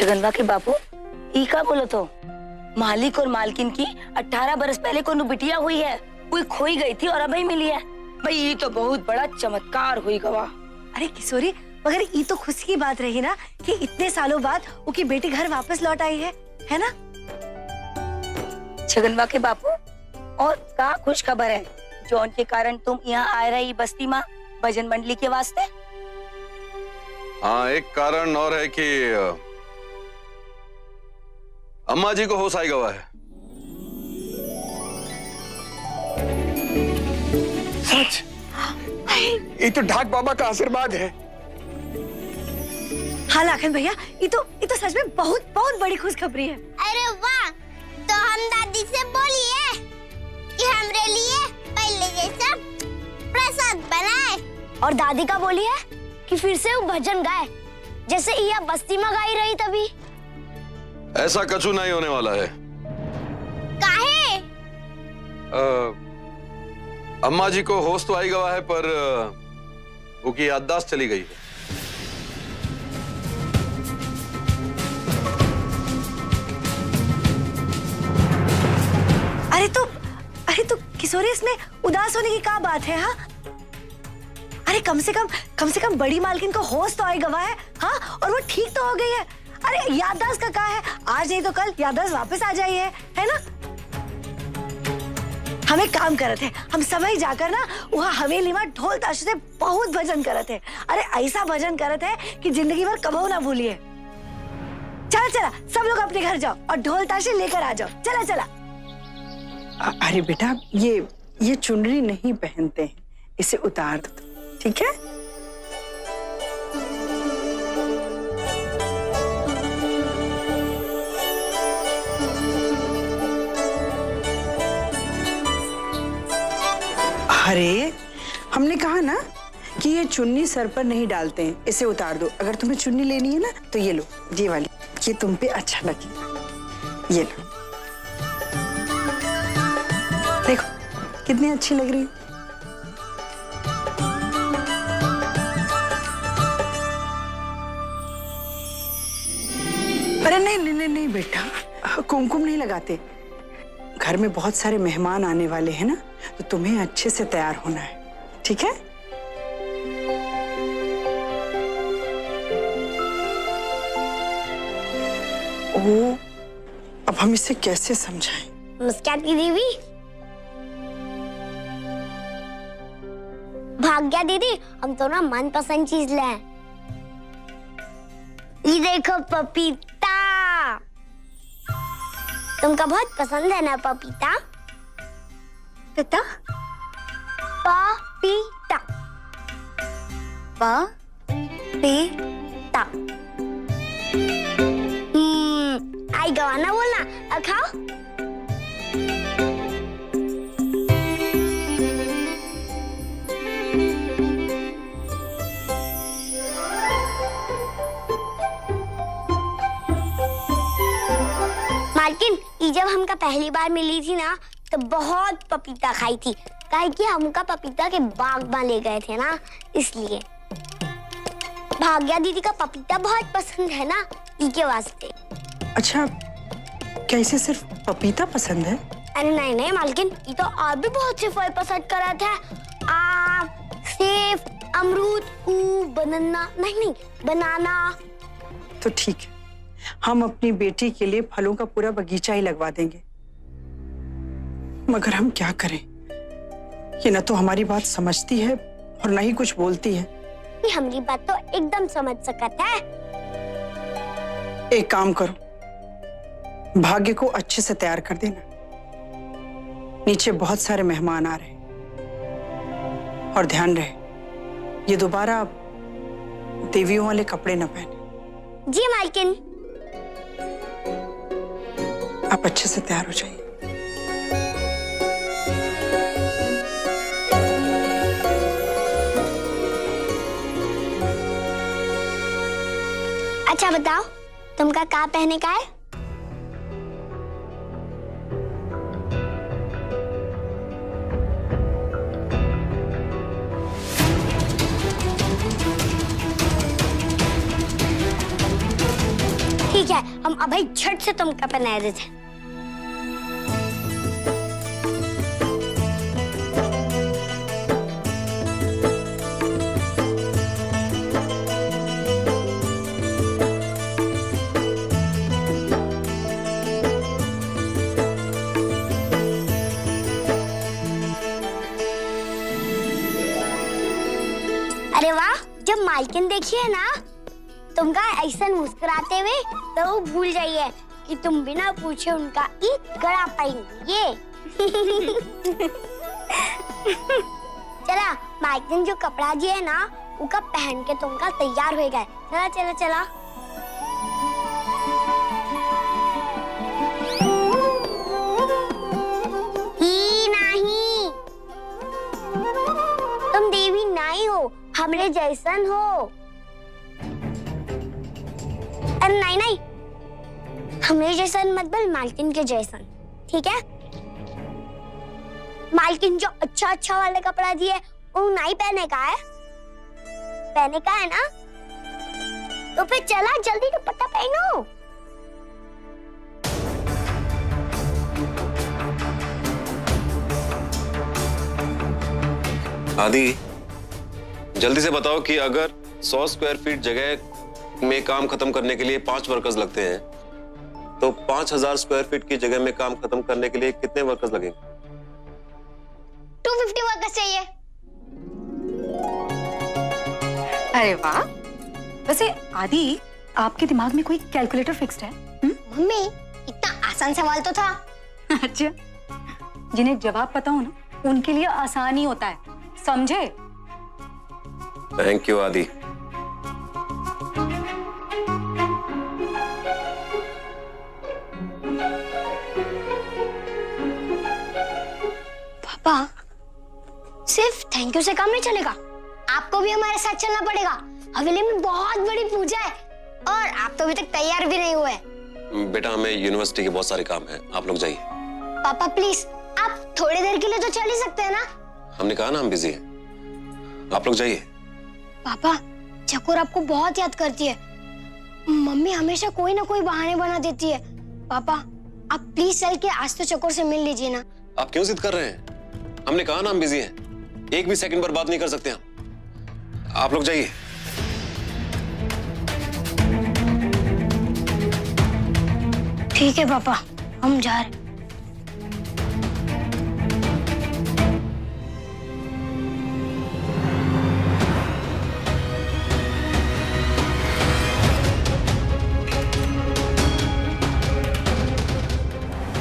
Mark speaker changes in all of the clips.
Speaker 1: छगनवा के बापू ई का बोलो तो मालिक और मालकिन की 18 बरस पहले को बिटिया हुई है, कोई खोई गई थी और अभी मिली है। भाई ये तो बहुत बड़ा चमत्कार हुई गवा।
Speaker 2: अरे किशोरी, मगर ये तो खुशी की बात रही ना कि इतने सालों बाद उनकी बेटी घर वापस लौट आई है ना?
Speaker 1: छगनवा के बापू और का खुश खबर है जौन के कारण तुम यहाँ आ रही बस्ती माँ भजन मंडली के वास्ते?
Speaker 3: हाँ, एक कारण और है कि अम्मा जी को होश आई गवा है।
Speaker 4: सच? ये तो ढाक बाबा का आशीर्वाद है।
Speaker 2: हाँ लाखन भैया, ये तो सच में बहुत बहुत बड़ी खुशखबरी है।
Speaker 5: अरे वाह, तो हम दादी से बोलिए कि हमरे लिए पहले जैसा प्रसाद बनाए।
Speaker 6: और दादी का बोली है कि फिर से वो भजन गाए जैसे यह बस्ती में गाई रही तभी।
Speaker 3: ऐसा कछु नहीं होने वाला है।
Speaker 5: काहे?
Speaker 3: अम्मा जी को होश तो आई गवा है पर उनकी याददाश्त चली गई है।
Speaker 2: अरे तो किशोरी, इसमें उदास होने की क्या बात है? हाँ, अरे कम से कम बड़ी मालकिन को होश तो आई गवा है। हाँ, और वो ठीक तो हो गई है। अरे याददाश्त का क्या है, आज नहीं तो कल याददाश्त वापस आ जाई है ना? हम एक काम करत है, हम समय जाकर ना वहाँ हवेली में ढोल ताशे से बहुत भजन करत है। अरे ऐसा भजन करत है कि जिंदगी भर कबो ना भूलिए। चला सब लोग अपने घर जाओ और ढोल ताशे लेकर आ जाओ। चला।
Speaker 7: अरे बेटा, ये चुनरी नहीं पहनते हैं, इसे उतार दो, ठीक है? अरे हमने कहा ना कि ये चुन्नी सर पर नहीं डालते हैं, इसे उतार दो। अगर तुम्हें चुन्नी लेनी है ना तो ये लो, ये वाली, ये तुम पे अच्छा लगेगा। ये लो, देखो कितनी अच्छी लग रही है। अरे नहीं बेटा, कुमकुम नहीं लगाते। घर में बहुत सारे मेहमान आने वाले हैं ना, तो तुम्हें अच्छे से तैयार होना है, ठीक है? ओ, अब हम इसे कैसे समझाएं?
Speaker 6: मुस्कान की दीदी, भाग्या दीदी, हम तो ना मनपसंद चीज ले। ये देखो पपीता, तुमका बहुत पसंद है ना पपीता?
Speaker 2: पिता?
Speaker 6: पपीता
Speaker 2: पपीता।
Speaker 6: आई गवाना बोलना, अब खाओ। मालकिन, ये जब हमका पहली बार मिली थी ना तो बहुत पपीता खाई थी, काहे कि हमका पपीता के बाग में ले गए थे ना, इसलिए। भाग्या दीदी का पपीता बहुत पसंद है ना, इसके वास्ते।
Speaker 7: अच्छा, क्या इसे सिर्फ पपीता पसंद है?
Speaker 6: अरे नहीं मालकिन, ये तो और भी बहुत से फल पसंद करा था। आम, सेब, अमरूद, बनाना, नहीं बनाना।
Speaker 7: तो ठीक है, हम अपनी बेटी के लिए फलों का पूरा बगीचा ही लगवा देंगे। मगर हम क्या करें, ये न तो हमारी बात समझती है और न ही कुछ बोलती है।
Speaker 6: ये हमारी बात तो एकदम समझ सकता है।
Speaker 7: एक काम करो, भाग्य को अच्छे से तैयार कर देना। नीचे बहुत सारे मेहमान आ रहे हैं, और ध्यान रहे ये दोबारा देवियों वाले कपड़े न पहने।
Speaker 6: जी मालकिन।
Speaker 7: आप अच्छे से तैयार हो जाइए।
Speaker 6: अच्छा बताओ, तुमका क्या पहने का है? ठीक है, अब भाई झट से तुम क्या पहना देते। अरे वाह, जब मालकिन देखी है ना तुमका ऐसा मुस्कुराते हुए तो वो भूल जाइए कि तुम बिना पूछे उनका ईद गड़ा पाएंगे ये। चला मालकिन जो कपड़ा दिए है ना उनका पहन के तुमका तैयार हो गए। चला चला चला। ही नहीं, तुम देवी नहीं हो, हमरे जैसन हो। अरे नहीं नहीं, हमरे जैसन मत बोल, मालकिन के जैसन, ठीक है? मालकिन जो अच्छा अच्छा वाले कपड़ा दिए वो नहीं पहने का है, पहने का है ना? तो फिर चला जल्दी दुपट्टा पहनो।
Speaker 3: आदि, जल्दी से बताओ कि अगर 100 स्क्वायर फीट जगह में काम खत्म करने के लिए 5 वर्कर्स लगते हैं तो 5000 स्क्वायर फीट की जगह में काम खत्म करने के लिए कितने वर्कर्स लगेंगे?
Speaker 6: 250 वर्कर्स चाहिए।
Speaker 2: अरे वाह। वैसे आदि, आपके दिमाग में कोई कैलकुलेटर फिक्स्ड है?
Speaker 6: मम्मी, इतना आसान सवाल तो था।
Speaker 2: अच्छा, जिन्हें जवाब पता हो ना उनके लिए आसान ही होता है, समझे?
Speaker 3: थैंक यू आदि।
Speaker 6: पापा, सिर्फ थैंक यू से काम नहीं चलेगा, आपको भी हमारे साथ चलना पड़ेगा। हवेली में बहुत बड़ी पूजा है और आप तो अभी तक तैयार भी नहीं हुए।
Speaker 3: बेटा, हमें यूनिवर्सिटी के बहुत सारे काम हैं, आप लोग जाइए।
Speaker 6: पापा प्लीज, आप थोड़ी देर के लिए तो चल ही सकते हैं ना?
Speaker 3: हमने कहा ना हम बिजी हैं, आप लोग जाइए।
Speaker 6: पापा, चकोर आपको बहुत याद करती है। मम्मी हमेशा कोई ना कोई बहाने बना देती है। पापा, आप प्लीज चल के आज तो चकोर से मिल लीजिए ना।
Speaker 3: आप क्यों जिद कर रहे हैं? हमने कहा ना हम बिजी हैं, एक भी सेकंड पर बात नहीं कर सकते हम। आप लोग जाइए।
Speaker 6: ठीक है पापा, हम जा रहे हैं।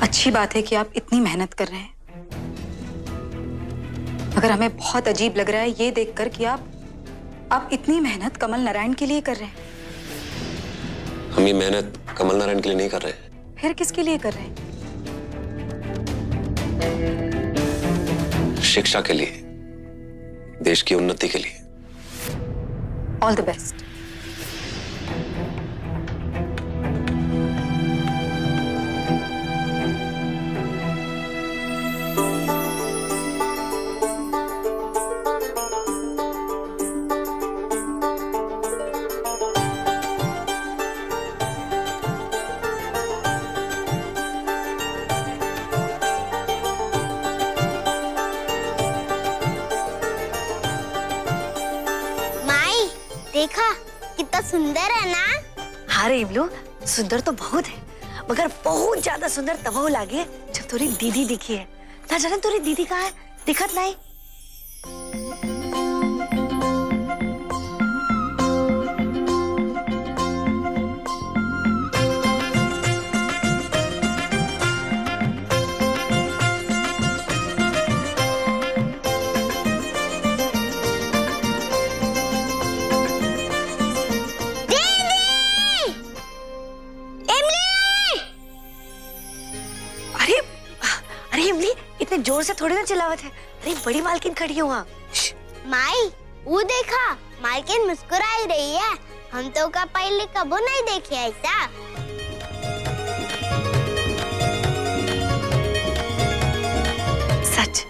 Speaker 2: अच्छी बात है कि आप इतनी मेहनत कर रहे हैं, मगर हमें बहुत अजीब लग रहा है ये देखकर कि आप इतनी मेहनत कमल नारायण के लिए कर रहे हैं।
Speaker 3: हम ये मेहनत कमल नारायण के लिए नहीं कर रहे हैं।
Speaker 2: फिर किसके लिए कर रहे हैं?
Speaker 3: शिक्षा के लिए, देश की उन्नति के लिए।
Speaker 2: All the best.
Speaker 5: देखा कितना सुंदर है ना?
Speaker 2: हाँ रे इमलू, सुंदर तो बहुत है, मगर बहुत ज्यादा सुंदर तब हो लागे जब तोरी दीदी दिखी है। ना जाने तोरी दीदी कहाँ है, दिखत नहीं। इतने जोर से थोड़ी ना चिल्लावत है। अरे बड़ी मालकिन खड़ी है वहाँ।
Speaker 5: माई, वो देखा, मालकिन मुस्कुरा ही रही है। हम तो का पहले कबो नहीं देखे ऐसा।
Speaker 2: सच,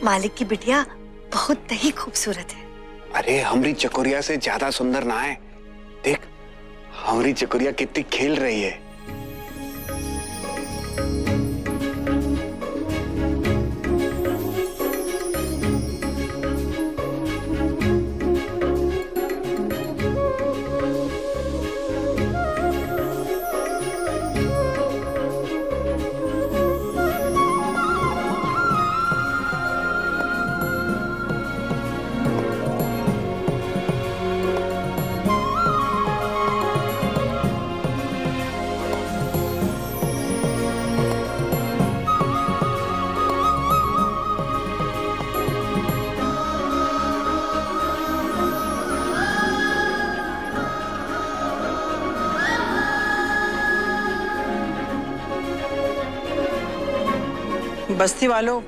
Speaker 2: मालिक की बिटिया बहुत ही खूबसूरत है।
Speaker 4: अरे हमरी चकोरिया से ज्यादा सुंदर ना है। देख, हमरी चकोरिया कितनी खेल रही है।
Speaker 7: बस्ती वालों,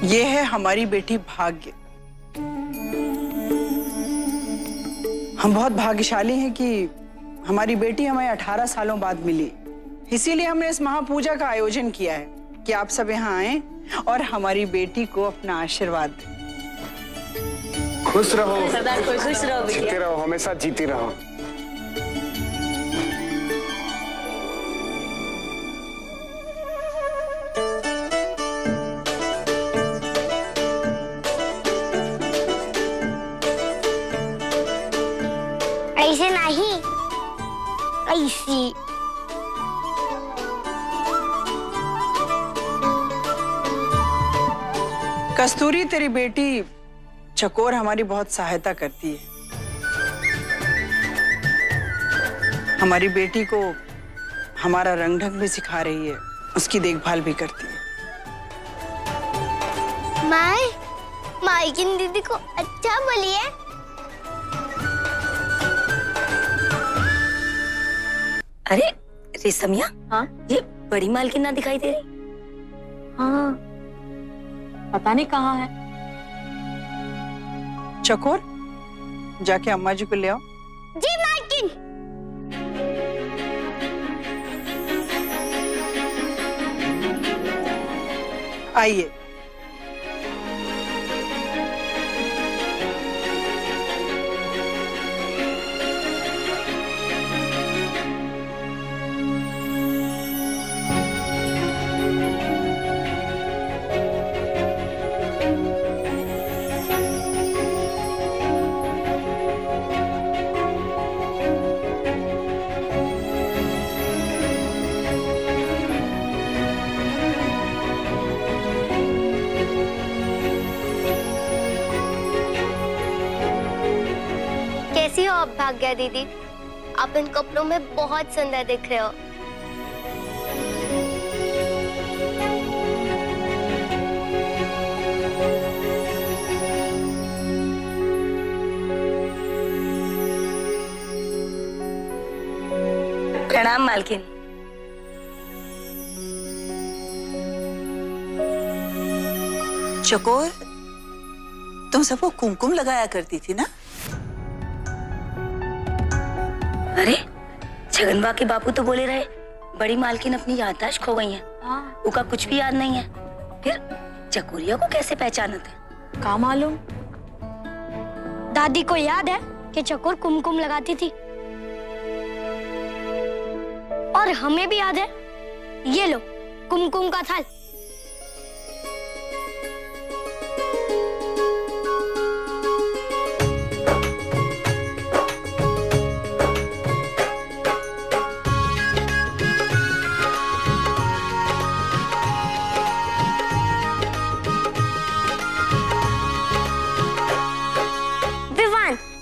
Speaker 7: ये है हमारी बेटी भाग्य। हम बहुत भाग्यशाली हैं कि हमारी बेटी हमें 18 सालों बाद मिली। इसीलिए हमने इस महापूजा का आयोजन किया है कि आप सब यहाँ आए और हमारी बेटी को अपना आशीर्वाद दें।
Speaker 4: खुश रहो,
Speaker 1: सरदार खुश रहो
Speaker 4: जीते रहो, हमेशा जीती रहो।
Speaker 6: ऐसे नहीं, ऐसी।
Speaker 7: कस्तूरी, तेरी बेटी चकोर हमारी बहुत सहायता करती है। हमारी बेटी को हमारा रंग ढंग भी सिखा रही है, उसकी देखभाल भी करती है।
Speaker 5: मालकिन दीदी को अच्छा बोलिए।
Speaker 1: अरे रेशमिया,
Speaker 2: हाँ?
Speaker 1: ये बड़ी मालकिन ना दिखाई दे रही?
Speaker 2: हाँ, पता नहीं कहाँ है।
Speaker 7: चकोर, जाके अम्मा जी को ले आओ।
Speaker 5: जी मालकिन।
Speaker 7: आइए।
Speaker 6: कैसी हो आप भाग्या दीदी? आप इन कपड़ों में बहुत सुंदर दिख रहे हो।
Speaker 1: प्रणाम मालकिन।
Speaker 8: चकोर, तुम सबको कुमकुम लगाया करती थी ना?
Speaker 1: अरे छगनवा के बापू तो बोले रहे बड़ी मालकिन अपनी याददाश्त खो गई है, उनका कुछ भी याद नहीं है। फिर चकोरिया को कैसे पहचाना थे?
Speaker 2: का मालूम।
Speaker 6: दादी को याद है कि चकोर कुमकुम लगाती थी, और हमें भी याद है। ये लो कुमकुम का थाल।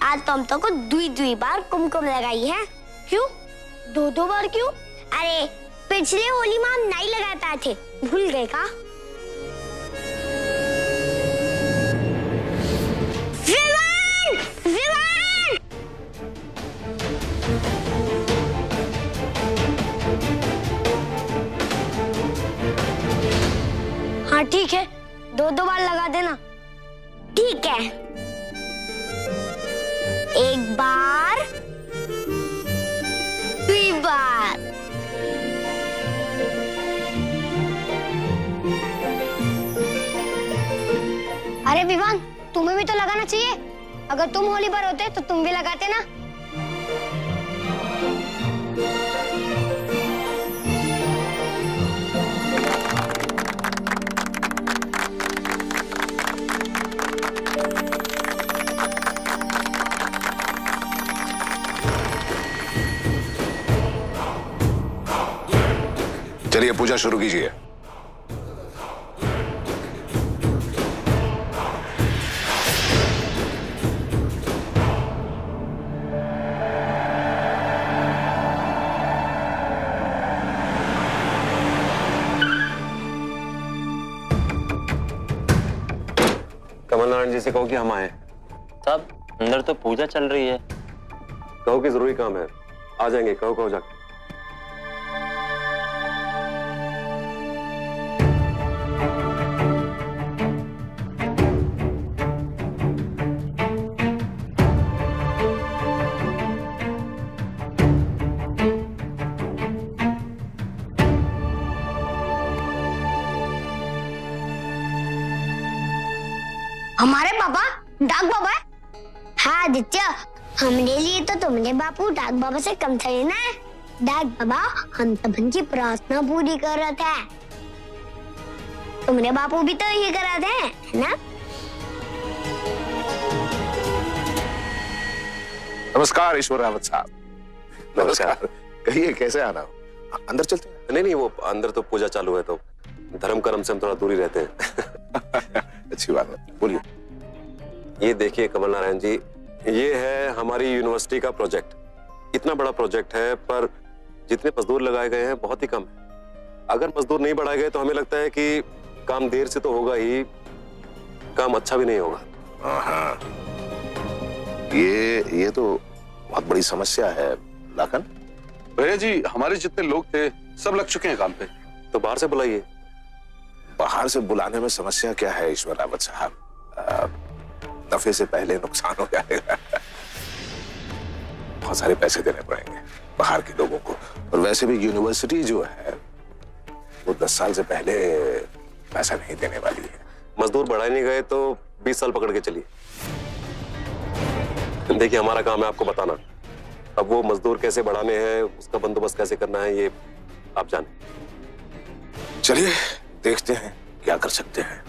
Speaker 6: आज तमतो को दुई बार कुमकुम लगाई है। क्यों? दो बार क्यों? अरे पिछले होली में हम नहीं लगाते थे, भूल गए का? विवान! विवान! हाँ ठीक है, दो बार लगा देना। ठीक है, एक बार, दो बार। अरे विवान, तुम्हें भी तो लगाना चाहिए। अगर तुम होली पर होते तो तुम भी लगाते ना।
Speaker 9: चलिए पूजा शुरू कीजिए।
Speaker 3: कमल नारायण जी से कहो कि हम आए।
Speaker 10: साहब अंदर तो पूजा चल रही है।
Speaker 3: कहो कि जरूरी काम है, आ जाएंगे। कहो जाके।
Speaker 6: हमारे पापा डाक बाबा है? हाँ आदित्य, हमरे लिए तो तुम्हारे बापू डाक बाबा से कम थोड़ी ना है। डाक बाबा हम तबन की प्रार्थना पूरी कर रहे थे। तुम्हारे बापू भी तो ये कर रहे थे, है ना?
Speaker 9: नमस्कार ईश्वर रावत साहब।
Speaker 3: नमस्कार।
Speaker 9: कहिए कैसे आना हो? अंदर चलते हैं।
Speaker 3: नहीं नहीं, वो अंदर तो पूजा चालू है, तो धर्म कर्म से हम थोड़ा दूरी रहते हैं।
Speaker 9: अच्छी बात है, बोलिए।
Speaker 3: ये देखिए कमल नारायण जी, ये है हमारी यूनिवर्सिटी का प्रोजेक्ट। इतना बड़ा प्रोजेक्ट है, पर जितने मजदूर लगाए गए हैं बहुत ही कम है। अगर मजदूर नहीं बढ़ाए गए तो हमें लगता है कि काम देर से तो होगा ही, काम अच्छा भी नहीं होगा।
Speaker 9: हाँ, ये तो बहुत बड़ी समस्या है लाखन।
Speaker 11: भैया जी, हमारे जितने लोग थे सब लग चुके हैं काम पे।
Speaker 3: तो बाहर से बुलाइए।
Speaker 9: बाहर से बुलाने में समस्या क्या है ईश्वर रावत साहब? नफे से पहले नुकसान हो जाएगा। बहुत सारे पैसे देने पड़ेंगे बाहर के लोगों को, और वैसे भी यूनिवर्सिटी जो है वो 10 साल से पहले पैसा नहीं देने वाली है।
Speaker 3: मजदूर बढ़ाए नहीं गए तो 20 साल पकड़ के चलिए। देखिए हमारा काम है आपको बताना। अब वो मजदूर कैसे बढ़ाने हैं, उसका बंदोबस्त कैसे करना है, ये आप जाने।
Speaker 9: चलिए देखते हैं क्या कर सकते हैं।